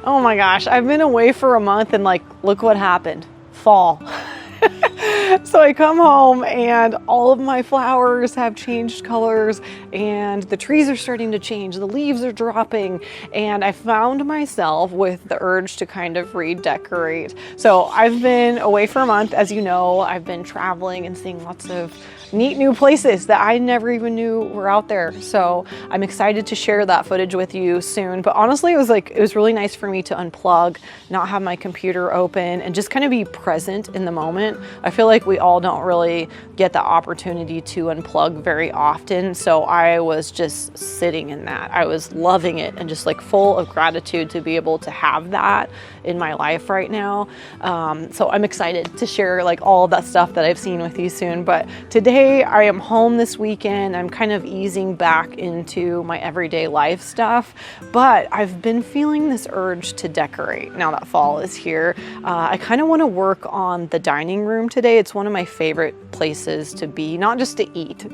Oh my gosh, I've been away for a month and like, look what happened. Fall. So I come home and all of my flowers have changed colors and the trees are starting to change, the leaves are dropping, and I found myself with the urge to kind of redecorate. So I've been away for a month. As you know, I've been traveling and seeing lots of neat new places that I never even knew were out there. So I'm excited to share that footage with you soon. But honestly, it was really nice for me to unplug, not have my computer open, and just kind of be present in the moment. I feel like we all don't really get the opportunity to unplug very often. So I was just sitting in that. I was loving it and just like full of gratitude to be able to have that in my life right now. So I'm excited to share like all of that stuff that I've seen with you soon. But today I am home this weekend. I'm kind of easing back into my everyday life stuff, but I've been feeling this urge to decorate now that fall is here. I kind of want to work on the dining room today. It's one of my favorite places to be, not just to eat,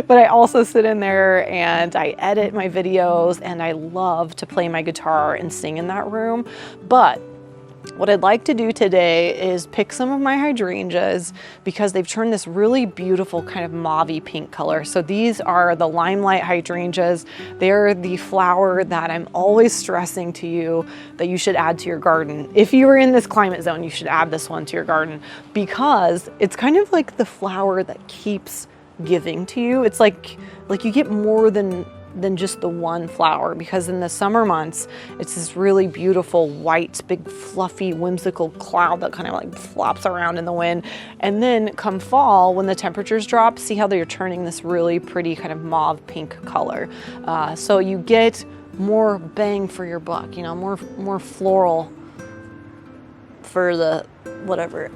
but I also sit in there and I edit my videos and I love to play my guitar and sing in that room. But what I'd like to do today is pick some of my hydrangeas because they've turned this really beautiful kind of mauvey pink color. So these are the limelight hydrangeas. They're the flower that I'm always stressing to you that you should add to your garden. If you are in this climate zone, you should add this one to your garden because it's kind of like the flower that keeps giving to you. It's like you get more than just the one flower, because in the summer months, it's this really beautiful white, big, fluffy, whimsical cloud that kind of like flops around in the wind. And then come fall, when the temperatures drop, see how they're turning this really pretty kind of mauve pink color. So you get more bang for your buck, you know, more floral for the whatever.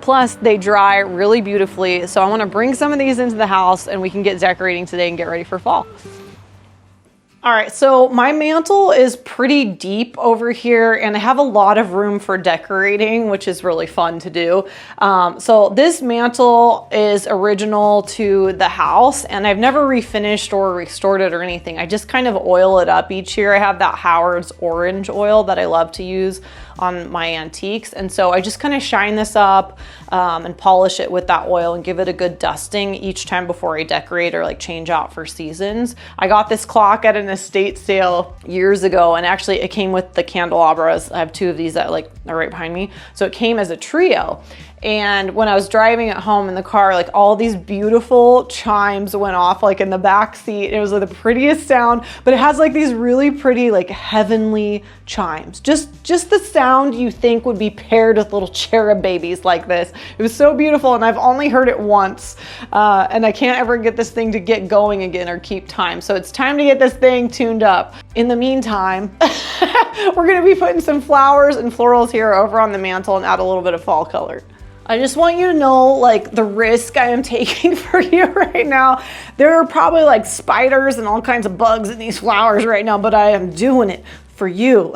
Plus, they dry really beautifully. So I want to bring some of these into the house and we can get decorating today and get ready for fall. All right, so my mantle is pretty deep over here and I have a lot of room for decorating, which is really fun to do. So this mantle is original to the house and I've never refinished or restored it or anything. I just kind of oil it up each year. I have that Howard's orange oil that I love to use on my antiques. And so I just kind of shine this up and polish it with that oil and give it a good dusting each time before I decorate or like change out for seasons. I got this clock at an estate sale years ago and actually it came with the candelabras. I have two of these that like are right behind me. So it came as a trio. And when I was driving at home in the car, like all these beautiful chimes went off like in the back seat. It was like the prettiest sound, but it has like these really pretty like heavenly chimes. Just the sound you think would be paired with little cherub babies like this. It was so beautiful and I've only heard it once and I can't ever get this thing to get going again or keep time. So it's time to get this thing tuned up. In the meantime, we're gonna be putting some flowers and florals here over on the mantle and add a little bit of fall color. I just want you to know like the risk I am taking for you right now. There are probably like spiders and all kinds of bugs in these flowers right now, but I am doing it for you.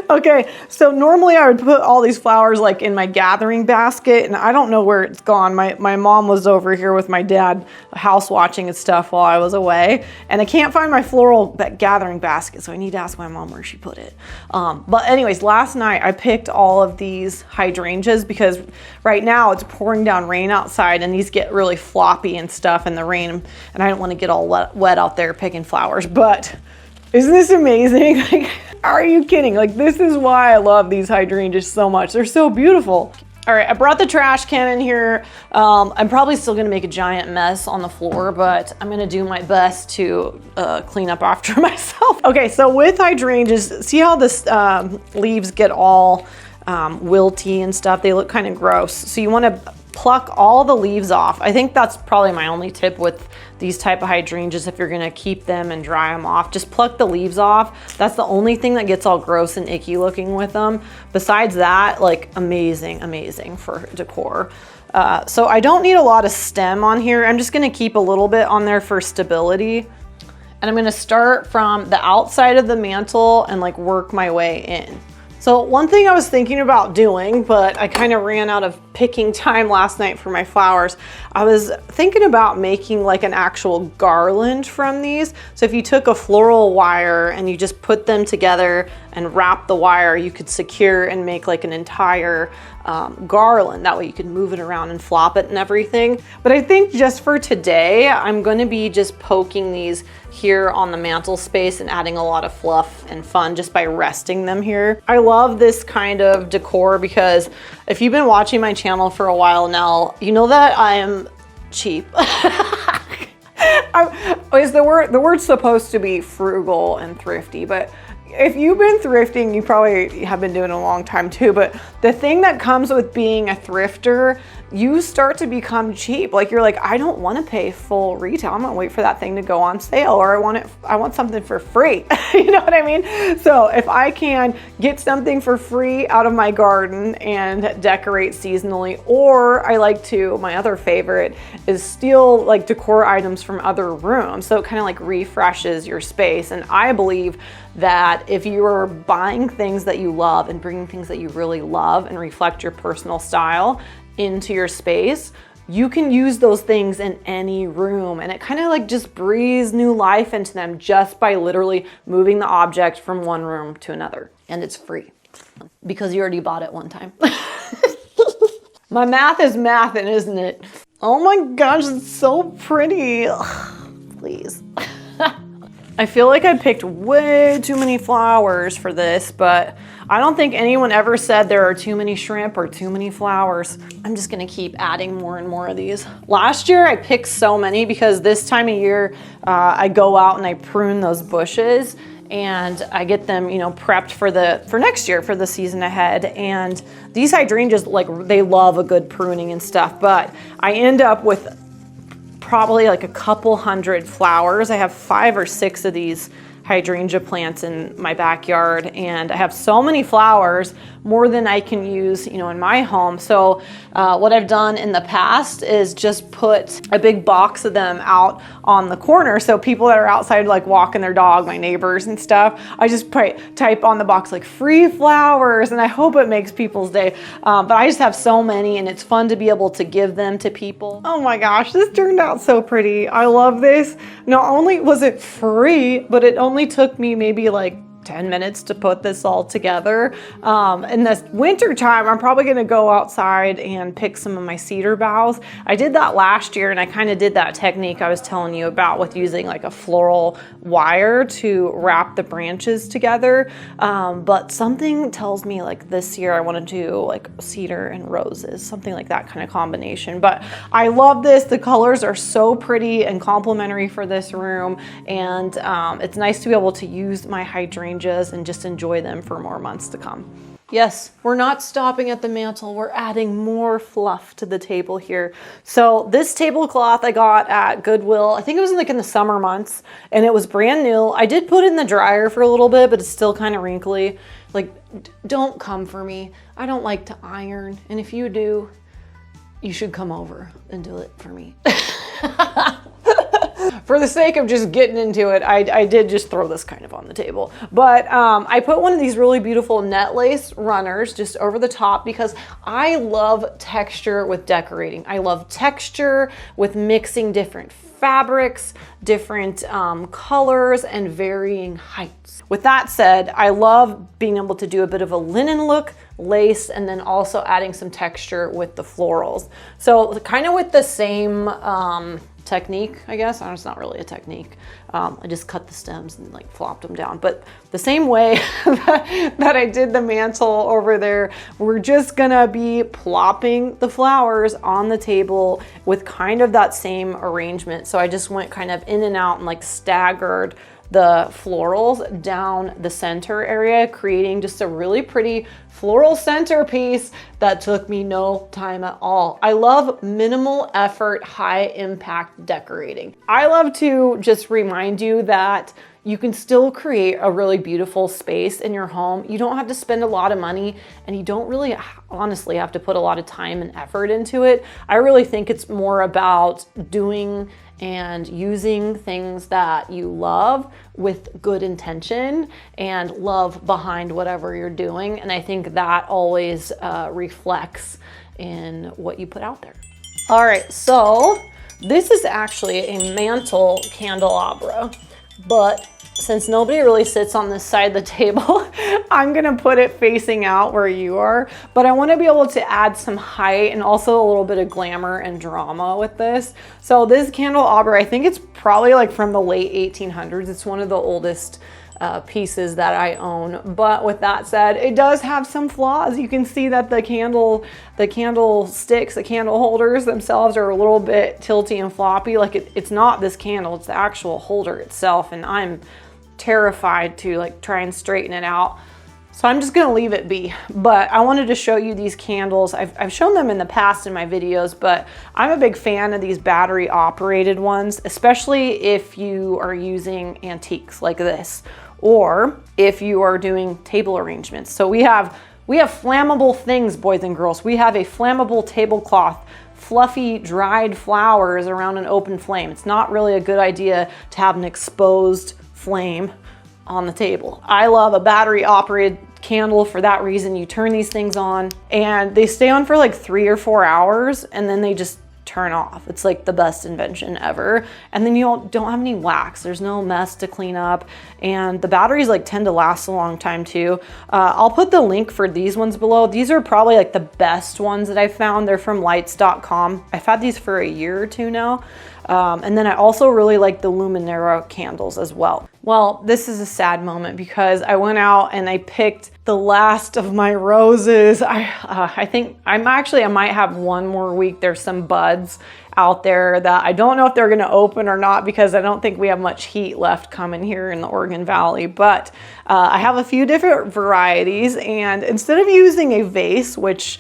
Okay, so normally I would put all these flowers like in my gathering basket and I don't know where it's gone. My mom was over here with my dad house watching and stuff while I was away and I can't find my floral gathering basket, so I need to ask my mom where she put it. But anyways, last night I picked all of these hydrangeas because right now it's pouring down rain outside and these get really floppy and stuff in the rain and I don't want to get all wet out there picking flowers. But isn't this amazing? Like, are you kidding? Like, this is why I love these hydrangeas so much. They're so beautiful. All right, I brought the trash can in here. I'm probably still gonna make a giant mess on the floor, but I'm gonna do my best to clean up after myself. Okay, so with hydrangeas, see how this leaves get all wilty and stuff? They look kind of gross. So you wanna pluck all the leaves off. I think that's probably my only tip with these type of hydrangeas. If you're gonna keep them and dry them off, just pluck the leaves off. That's the only thing that gets all gross and icky looking with them. Besides that, like amazing for decor. So I don't need a lot of stem on here. I'm just gonna keep a little bit on there for stability. And I'm gonna start from the outside of the mantle and like work my way in. So one thing I was thinking about doing, but I kind of ran out of picking time last night for my flowers, I was thinking about making like an actual garland from these. So if you took a floral wire and you just put them together and wrap the wire, you could secure and make like an entire garland. That way you could move it around and flop it and everything. But I think just for today, I'm going to be just poking these here on the mantle space and adding a lot of fluff and fun just by resting them here. I love this kind of decor because if you've been watching my channel for a while now, you know that I am cheap. Is the word's supposed to be frugal and thrifty, but if you've been thrifting, you probably have been doing it a long time too, but the thing that comes with being a thrifter, you start to become cheap. Like you're like, I don't want to pay full retail. I'm gonna wait for that thing to go on sale, or I want something for free. You know what I mean? So if I can get something for free out of my garden and decorate seasonally, or I like to, my other favorite is steal like decor items from other rooms. So it kind of like refreshes your space. And I believe that if you are buying things that you love and bringing things that you really love and reflect your personal style into your space, you can use those things in any room, and it kind of like just breathes new life into them just by literally moving the object from one room to another. And it's free because you already bought it one time. My math is mathin', isn't it? Oh my gosh, it's so pretty. Ugh, please. I feel like I picked way too many flowers for this, but I don't think anyone ever said there are too many shrimp or too many flowers. I'm just gonna keep adding more and more of these. Last year I picked so many because this time of year I go out and I prune those bushes and I get them, you know, prepped for next year, for the season ahead. And these hydrangeas, like, they love a good pruning and stuff, but I end up with probably like a couple hundred flowers. I have 5 or 6 of these hydrangea plants in my backyard, and I have so many flowers, more than I can use, you know, in my home. So what I've done in the past is just put a big box of them out on the corner. So people that are outside like walking their dog, my neighbors and stuff, I just type on the box like free flowers, and I hope it makes people's day. But I just have so many, and it's fun to be able to give them to people. Oh my gosh, this turned out so pretty. I love this. Not only was it free, but it only took me maybe like 10 minutes to put this all together. In this winter time, I'm probably gonna go outside and pick some of my cedar boughs. I did that last year, and I kind of did that technique I was telling you about with using like a floral wire to wrap the branches together. But something tells me like this year I want to do like cedar and roses, something like that kind of combination. But I love this. The colors are so pretty and complementary for this room, and it's nice to be able to use my hydrangeas and just enjoy them for more months to come. Yes, we're not stopping at the mantle. We're adding more fluff to the table here. So this tablecloth I got at Goodwill. I think it was like in the summer months, and it was brand new. I did put it in the dryer for a little bit, but it's still kind of wrinkly. Like, don't come for me. I don't like to iron. And if you do, you should come over and do it for me. For the sake of just getting into it, I did just throw this kind of on the table. But I put one of these really beautiful net lace runners just over the top because I love texture with decorating. I love texture with mixing different fabrics, different colors, and varying heights. With that said, I love being able to do a bit of a linen look, lace, and then also adding some texture with the florals. So kind of with the same technique, I guess. It's not really a technique. I just cut the stems and like flopped them down. But the same way that I did the mantle over there, we're just gonna be plopping the flowers on the table with kind of that same arrangement. So I just went kind of in and out and like staggered the florals down the center area, creating just a really pretty floral centerpiece that took me no time at all. I love minimal effort, high impact decorating. I love to just remind you that you can still create a really beautiful space in your home. You don't have to spend a lot of money, and you don't really honestly have to put a lot of time and effort into it. I really think it's more about doing and using things that you love with good intention and love behind whatever you're doing. And I think that always reflects in what you put out there. All right, so this is actually a mantle candelabra, but since nobody really sits on this side of the table, I'm gonna put it facing out where you are, but I wanna be able to add some height and also a little bit of glamour and drama with this. So this candelabra, I think it's probably like from the late 1800s. It's one of the oldest pieces that I own. But with that said, it does have some flaws. You can see that the candlesticks, the candle holders themselves are a little bit tilty and floppy. Like it's not this candle, it's the actual holder itself. And I'm terrified to like try and straighten it out. So I'm just gonna leave it be. But I wanted to show you these candles. I've shown them in the past in my videos, but I'm a big fan of these battery operated ones, especially if you are using antiques like this, or if you are doing table arrangements. So we have flammable things, boys and girls. We have a flammable tablecloth, fluffy dried flowers around an open flame. It's not really a good idea to have an exposed flame on the table. I love a battery operated candle for that reason. You turn these things on and they stay on for like 3 or 4 hours and then they just turn off. It's like the best invention ever. And then you don't have any wax. There's no mess to clean up. And the batteries like tend to last a long time too. I'll put the link for these ones below. These are probably like the best ones that I found. They're from lights.com. I've had these for a year or two now. And then I also really like the Luminera candles as well. Well, this is a sad moment because I went out and I picked the last of my roses. I think I might have one more week. There's some buds out there that I don't know if they're gonna open or not because I don't think we have much heat left coming here in the Oregon Valley, but I have a few different varieties, and instead of using a vase, which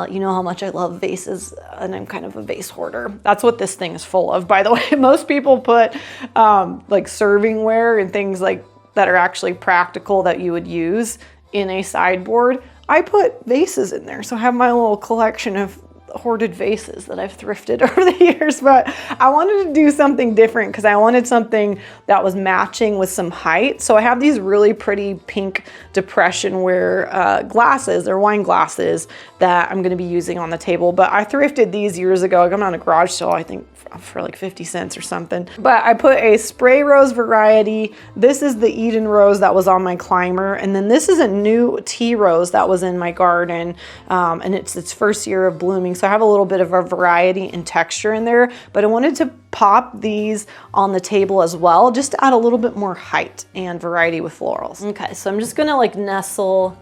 you know how much I love vases and I'm kind of a vase hoarder. That's what this thing is full of, by the way. Most people put like servingware and things like that are actually practical that you would use in a sideboard. I put vases in there. So I have my little collection of hoarded vases that I've thrifted over the years, but I wanted to do something different because I wanted something that was matching with some height. So I have these really pretty pink depression wear glasses or wine glasses that I'm going to be using on the table, but I thrifted these years ago. I got them on a garage sale, I think for like 50 cents or something. But I put a spray rose variety. This is the Eden rose that was on my climber. And then this is a new tea rose that was in my garden. And it's its first year of blooming. So I have a little bit of a variety and texture in there, but I wanted to pop these on the table as well, just to add a little bit more height and variety with florals. Okay, so I'm just gonna like nestle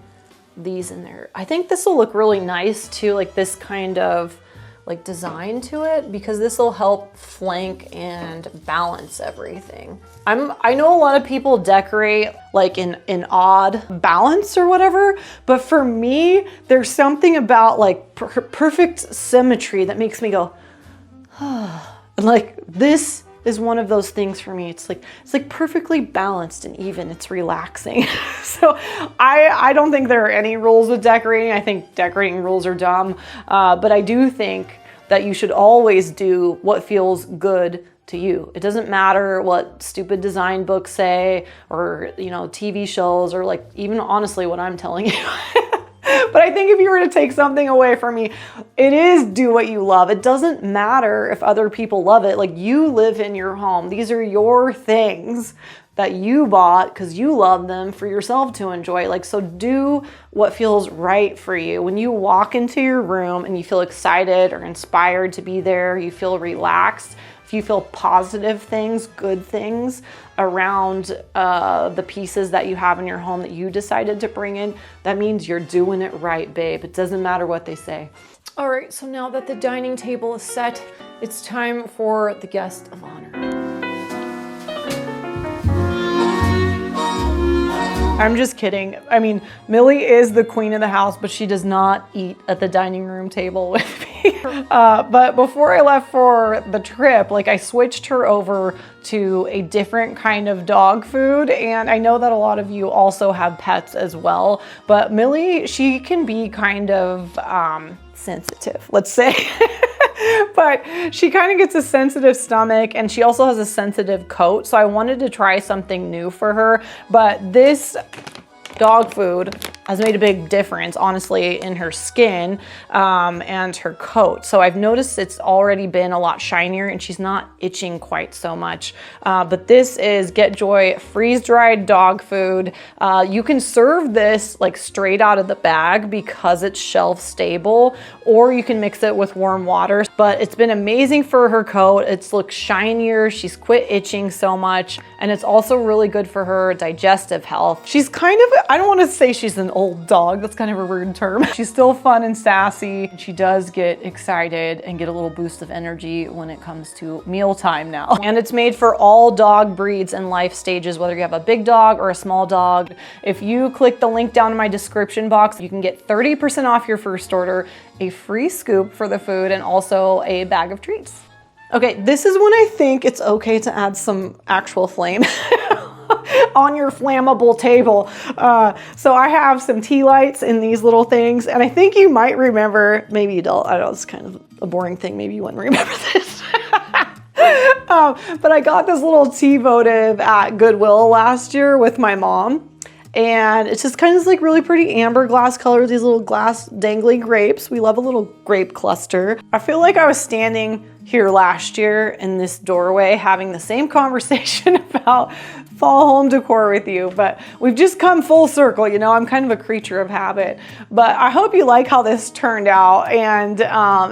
these in there. I think this will look really nice too, like this kind of like design to it, because this will help flank and balance everything. I know a lot of people decorate like in odd balance or whatever, but for me, there's something about like perfect symmetry that makes me go, ah. And like this is one of those things for me. It's like perfectly balanced and even. It's relaxing. So I don't think there are any rules with decorating. I think decorating rules are dumb, but I do think that you should always do what feels good to you. It doesn't matter what stupid design books say, or you know, TV shows, or like even honestly what I'm telling you. But I think if you were to take something away from me, it is do what you love. It doesn't matter if other people love it. Like, you live in your home. These are your things that you bought because you love them for yourself to enjoy. Like, so do what feels right for you. When you walk into your room and you feel excited or inspired to be there, you feel relaxed, if you feel positive things, good things around the pieces that you have in your home that you decided to bring in, that means you're doing it right, babe. It doesn't matter what they say. All right, so now that the dining table is set, it's time for the guest of honor. I'm just kidding. I mean, Millie is the queen of the house, but she does not eat at the dining room table with me. But before I left for the trip, like, I switched her over to a different kind of dog food. And I know that a lot of you also have pets as well, but Millie, she can be kind of sensitive, let's say. But she kind of gets a sensitive stomach, and she also has a sensitive coat. So I wanted to try something new for her. But this dog food, has made a big difference, honestly, in her skin and her coat. So I've noticed it's already been a lot shinier and she's not itching quite so much. But this is Get Joy freeze-dried dog food. You can serve this like straight out of the bag because it's shelf stable, or you can mix it with warm water. But it's been amazing for her coat. It's looked shinier. She's quit itching so much. And it's also really good for her digestive health. She's kind of, I don't want to say she's an old dog. That's kind of a rude term. She's still fun and sassy. She does get excited and get a little boost of energy when it comes to mealtime now. And it's made for all dog breeds and life stages, whether you have a big dog or a small dog. If you click the link down in my description box, you can get 30% off your first order, a free scoop for the food, and also a bag of treats. Okay, this is when I think it's okay to add some actual flame on your flammable table. So I have some tea lights in these little things, and I think you might remember, maybe you don't, I don't know, it's kind of a boring thing, maybe you wouldn't remember this. But I got this little tea votive at Goodwill last year with my mom. And it's just kind of like really pretty amber glass color, these little glass dangly grapes. We love a little grape cluster. I feel like I was standing here last year in this doorway having the same conversation about fall home decor with you, but we've just come full circle. You know, I'm kind of a creature of habit, but I hope you like how this turned out. And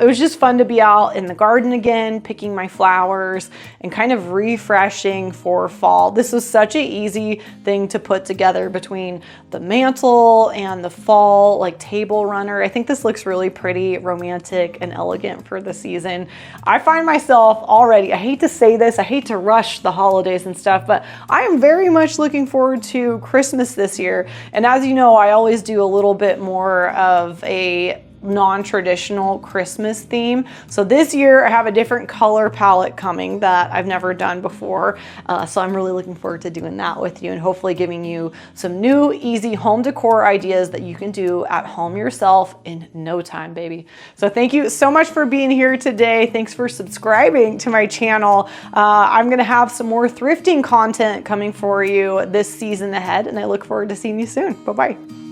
it was just fun to be out in the garden again, picking my flowers and kind of refreshing for fall. This was such an easy thing to put together between the mantle and the fall like table runner. I think this looks really pretty, romantic and elegant for the season. I find myself already, I hate to say this, I hate to rush the holidays and stuff, but I am very much looking forward to Christmas this year. And as you know, I always do a little bit more of a non-traditional Christmas theme. So this year I have a different color palette coming that I've never done before. So I'm really looking forward to doing that with you and hopefully giving you some new, easy home decor ideas that you can do at home yourself in no time, baby. So thank you so much for being here today. Thanks for subscribing to my channel. I'm gonna have some more thrifting content coming for you this season ahead, and I look forward to seeing you soon. Bye-bye.